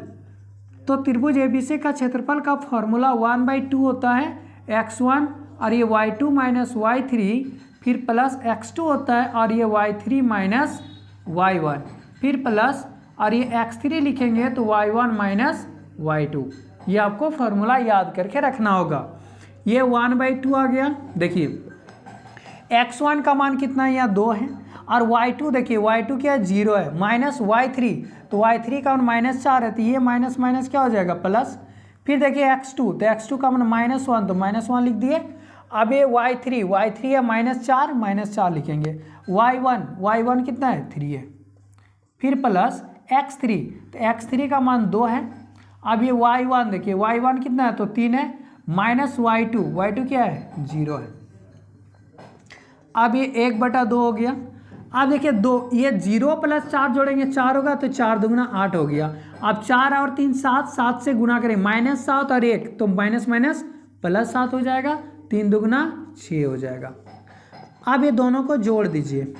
तो त्रिभुज ABC का क्षेत्रफल का फॉर्मूला 1/2 होता है x1 और ये y2 माइनस y3, फिर प्लस x2 होता है और ये y3 माइनस y1, फिर प्लस और ये x3 लिखेंगे तो y1 माइनस y2। ये आपको फॉर्मूला याद करके रखना होगा। ये 1/2 आ गया। देखिए x1 का मान कितना है, यहाँ 2 है, और y2 देखिए y2 क्या 0 है, माइनस y3, तो y3 का मान -4 है, तो ये माइनस माइनस क्या हो जाएगा प्लस। फिर देखिए x2, तो x2 का मान -1, तो -1 लिख दिए। अब ये y3 है -4 लिखेंगे। y1 कितना है 3 है, फिर प्लस x3, तो x3 का मान 2 है। अब ये y1 देखिए y1 कितना है, तो 3 है, माइनस y2 क्या है 0 है। अब ये 1/2 हो गया। अब देखिए 2, ये 0 + 4 जोड़ेंगे 4 होगा, तो 4 दूना 8 हो गया। अब 4 और 3 7, 7 से गुना करें -7 और 1, तो माइनस माइनस +7 हो जाएगा, 3 दूना 6 हो जाएगा। अब ये दोनों को जोड़ दीजिए,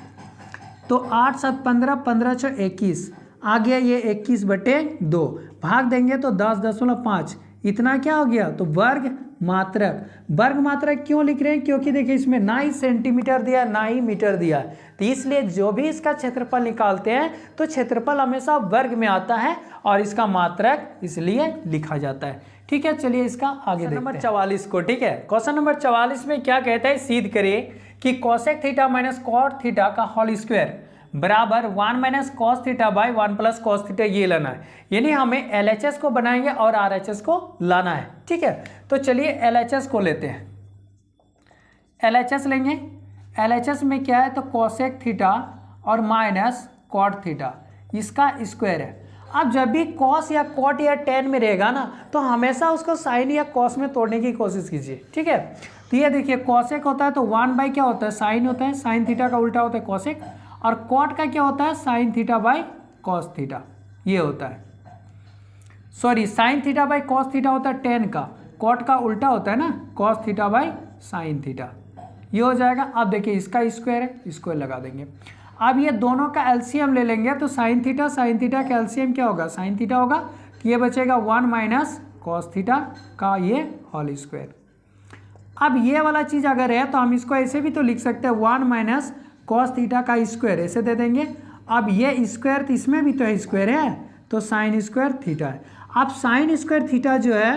तो 8 7 15, 15 6 21 आ गया, ये 21/2 भाग देंगे तो 10.5 इतना क्या हो गया, तो वर्ग मात्रक। वर्ग मात्रक क्यों लिख रहे हैं? क्योंकि देखिए इसमें ना ही सेंटीमीटर दिया ना ही मीटर दिया है, तो इसलिए जो भी इसका क्षेत्रफल निकालते हैं तो क्षेत्रफल हमेशा वर्ग में आता है और इसका मात्रक इसलिए लिखा जाता है। ठीक है, चलिए इसका आगे देखते हैं। नंबर 44 को, ठीक है, क्वेश्चन नंबर 44 में क्या कहता है? सिद्ध करें कि cosec theta minus cot theta का होल स्क्वायर बराबर 1 minus cos theta by 1 plus cos theta, ये लाना है। यानी हमें LHS को बनाएंगे और RHS को लाना है। ठीक है, तो चलिए LHS को लेते हैं। LHS लेंगे। LHS में क्या है? तो कोसेक थीटा और माइनस कॉट थीटा, इसका स्क्वायर है। अब जब भी कॉस या कॉट या टेन में रहेगा ना, तो हमेशा उसको साइन या कॉस में तोड़ने की कोशिश कीजिए। ठीक है, तो ये देखिए कोसेक होता है तो 1 बाई क्या होता है? साइन होता है। साइन थीटा का उल्टा होता है कोसेक। और कॉट का क्या होता है? Sine theta by cos theta, ये होता है। Sorry, sine theta by cos theta होता है टेन का, कॉट का उल्टा होता है ना, cos theta by sine theta, ये हो जाएगा। अब देखिए इसका स्क्वायर है, स्क्वायर लगा देंगे। अब ये दोनों का एलसीएम ले लेंगे तो साइन थीटा का एलसीएम क्या होगा? साइन थीटा होगा। तो ये बचेगा 1 माइनस कॉस थीटा का ये होल स्क्वायर। अब ये वाला चीज़ अगर है तो हम इसको ऐसे भी तो लिख सकते हैं, 1 माइनस कॉस थीटा का स्क्वायर, ऐसे दे देंगे। अब ये स्क्वायर तो इसमें भी तो है स्क्वायर है, तो साइन स्क्वायर थीटा है। अब साइन स्क्वायर थीटा जो है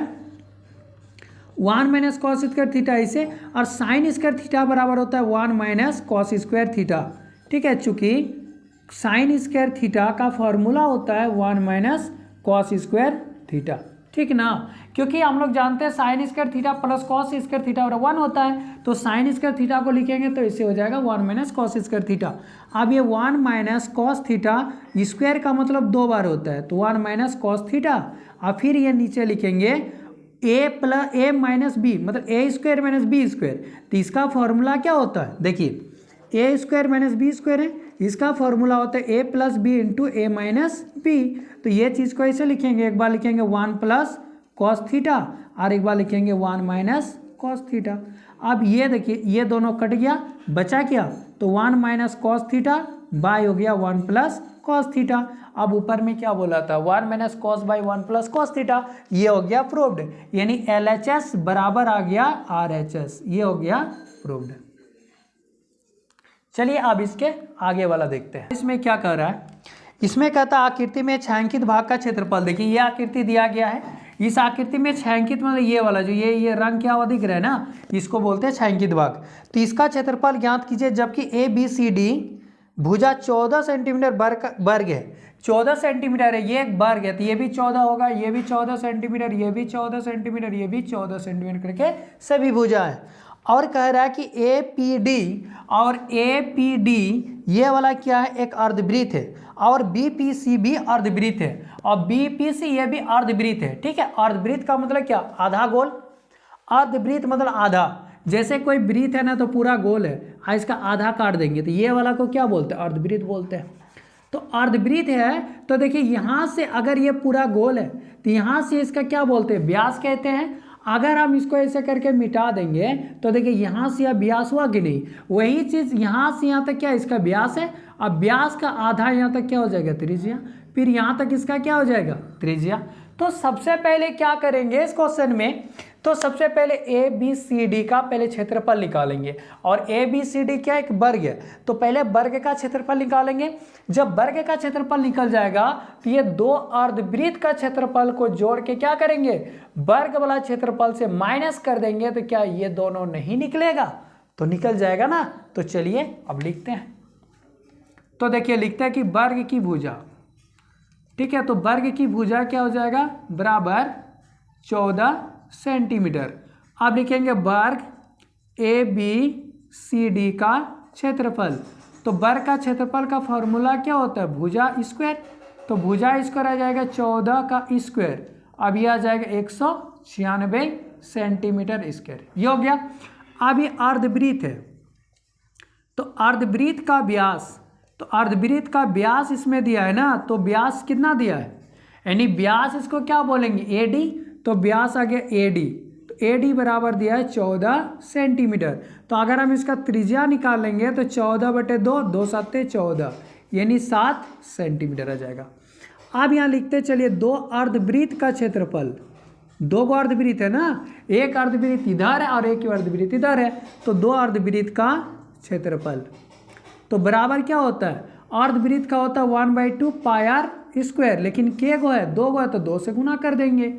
1 माइनस कॉस स्क्वायर थीटा इसे, और साइन स्क्वायर थीटा बराबर होता है 1 माइनस कॉस स्क्वायर थीटा। ठीक है, चूंकि साइन स्क्वायर थीटा का फॉर्मूला होता है 1 माइनस कॉस स्क्वायर थीटा। ठीक ना, क्योंकि हम लोग जानते हैं sine square theta plus cos square theta बराबर 1 होता है, तो साइन स्क्वायर थीटा को लिखेंगे तो इससे हो जाएगा 1 माइनस कॉस स्क्वायर थीटा। अब ये 1 माइनस कॉस थीटा स्क्वायर का मतलब 2 बार होता है, तो 1 माइनस कॉस थीटा। और फिर ये नीचे लिखेंगे a माइनस बी, मतलब ए स्क्वायर माइनस बी स्क्वायर। तो इसका फॉर्मूला क्या होता है? देखिए ए स्क्वायर माइनस बी स्क्वायर है, इसका फॉर्मूला होता है ए प्लस बी इंटू ए माइनस बी। तो ये चीज़ को ऐसे लिखेंगे, एक बार लिखेंगे 1 प्लस कॉस थीटा और एक बार लिखेंगे 1 माइनस कॉस थीटा। अब ये देखिए ये दोनों कट गया, बचा क्या? तो 1 माइनस कॉस थीटा बाय हो गया 1 प्लस कॉस थीटा। अब ऊपर में क्या बोला था? 1 minus cos by 1 plus cos theta, ये हो गया प्रूव्ड। यानी LHS बराबर आ गया RHS, ये हो गया प्रूव्ड। चलिए अब इसके आगे वाला देखते हैं। इसमें क्या कह रहा है? इसमें कहता है आकृति में छायांकित भाग का क्षेत्रफल। देखिए ये आकृति दिया गया है, इस आकृति में छायांकित मतलब ये वाला जो ये रंग क्या हुआ दिख रहा है ना, इसको बोलते हैं छायांकित भाग। तो इसका क्षेत्रफल ज्ञात कीजिए, जबकि ABCD भुजा 14 सेंटीमीटर वर्ग है। 14 सेंटीमीटर है, ये एक वर्ग है, तो ये भी 14 होगा, ये भी 14 सेंटीमीटर, ये भी 14 सेंटीमीटर, ये भी 14 सेंटीमीटर करके सभी भुजा है। और कह रहा है कि APD और APD ये वाला क्या है? एक अर्धवृत्त है, और BPC भी अर्धवृत्त है, और BPC ये भी अर्धवृत्त है। ठीक है, अर्धवृत्त का मतलब क्या? आधा गोल। अर्धवृत्त मतलब आधा, जैसे कोई वृत्त है ना तो पूरा गोल है, इसका आधा काट देंगे तो ये वाला को क्या बोलते हैं? अर्धवृत्त बोलते हैं। तो अर्धवृत्त है, तो देखिए यहाँ से अगर ये पूरा गोल है तो यहाँ से इसका क्या बोलते हैं? व्यास कहते हैं। अगर हम इसको ऐसे करके मिटा देंगे तो देखिए यहाँ से यह व्यास हुआ कि नहीं? वही चीज़ यहाँ से यहाँ तक क्या इसका व्यास है। अब व्यास का आधा यहाँ तक क्या हो जाएगा? त्रिज्या। फिर यहाँ तक इसका क्या हो जाएगा? त्रिज्या। तो सबसे पहले क्या करेंगे इस क्वेश्चन में? तो सबसे पहले ABCD का पहले क्षेत्रफल निकालेंगे, और ABCD क्या एक वर्ग है, तो पहले वर्ग का क्षेत्रफल निकालेंगे। जब वर्ग का क्षेत्रफल निकल जाएगा तो ये दो अर्धवृत्त का क्षेत्रफल को जोड़ के क्या करेंगे? वर्ग वाला क्षेत्रफल से माइनस कर देंगे, तो क्या ये दोनों नहीं निकलेगा? तो निकल जाएगा ना। तो चलिए अब लिखते हैं। तो देखिए लिखते हैं कि वर्ग की भुजा, ठीक है, तो वर्ग की भुजा क्या हो जाएगा? बराबर 14 सेंटीमीटर। अब लिखेंगे वर्ग ABCD का क्षेत्रफल। तो वर्ग का क्षेत्रफल का फॉर्मूला क्या होता है? भुजा स्क्वायर। तो भुजा स्क्वायर आ जाएगा 14 का स्क्वायर, अब ये आ जाएगा 196 सेंटीमीटर स्क्वायर, ये हो गया। अब ये अर्धवृत्त है, तो अर्धवृत्त का व्यास, तो अर्धवृत्त का व्यास इसमें दिया है ना, तो व्यास कितना दिया है? यानी व्यास इसको क्या बोलेंगे? AD। तो व्यास आ गया AD, तो AD बराबर दिया है 14 सेंटीमीटर। तो अगर हम इसका त्रिज्या निकाल लेंगे तो 14/2, 2 7 14, यानी 7 सेंटीमीटर आ जाएगा। अब यहाँ लिखते चलिए दो अर्धवृत्त का क्षेत्रफल, दो को अर्धवृत्त है ना, एक अर्धवृत्त इधर है और एक अर्धवृत्त इधर है, तो दो अर्धवृत्त का क्षेत्रफल। तो बराबर क्या होता है, अर्धवृत्त का होता है 1/2 पाई आर स्क्वायर, लेकिन के को है, दो को है तो 2 से गुना कर देंगे।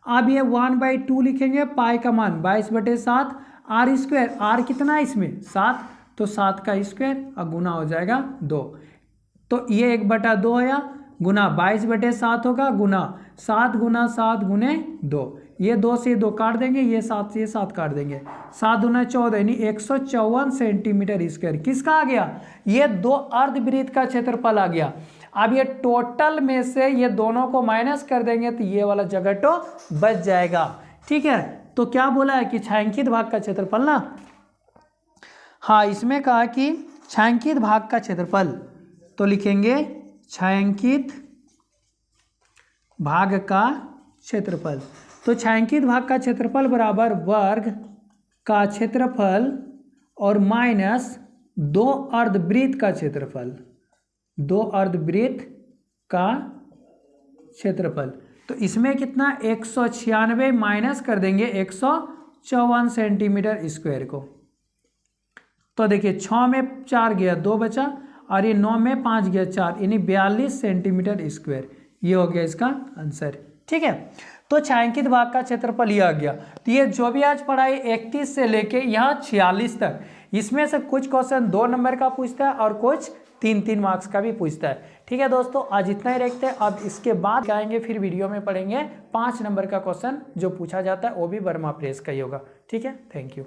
अब ये 1/2 लिखेंगे, पाई का मान 22/7, आर स्क्वायर, आर कितना है इसमें 7, तो 7 का स्क्वायर और गुना हो जाएगा 2। तो ये 1/2 आया, गुना 22/7 होगा, गुना 7 गुना 7 गुने 2, ये 2 से 2 काट देंगे, ये 7 से 7 काट देंगे, 7 दूना 14 यानी 154 सेंटीमीटर स्क्वायर किसका आ गया, ये दो अर्धवृत्त का क्षेत्रफल आ गया। अब ये टोटल में से ये दोनों को माइनस कर देंगे तो ये वाला जगह तो बच जाएगा। ठीक है, तो क्या बोला है कि छायांकित भाग का क्षेत्रफल ना, हाँ इसमें कहा कि छायांकित भाग का क्षेत्रफल, तो लिखेंगे छायांकित भाग का क्षेत्रफल। तो छायांकित भाग का क्षेत्रफल बराबर वर्ग का क्षेत्रफल और माइनस दो अर्धवृत्त का क्षेत्रफल, दो अर्धवृत्त का क्षेत्रफल। तो इसमें कितना 196 माइनस कर देंगे 154 सेंटीमीटर स्क्वायर को। तो देखिए 6 में 4 गया 2 बचा, और ये 9 में 5 गया 4, यानी 42 सेंटीमीटर स्क्वायर, ये हो गया इसका आंसर। ठीक है, तो छायांकित भाग का क्षेत्रफल ये आ गया। तो ये जो भी आज पढ़ाई 31 से लेके यहाँ 46 तक, इसमें से कुछ क्वेश्चन 2 नंबर का पूछता है और कुछ 3-3 मार्क्स का भी पूछता है। ठीक है दोस्तों, आज इतना ही रखते हैं। अब इसके बाद आएंगे फिर वीडियो में पढ़ेंगे 5 नंबर का क्वेश्चन जो पूछा जाता है, वो भी वर्मा प्रेस का ही होगा। ठीक है, थैंक यू।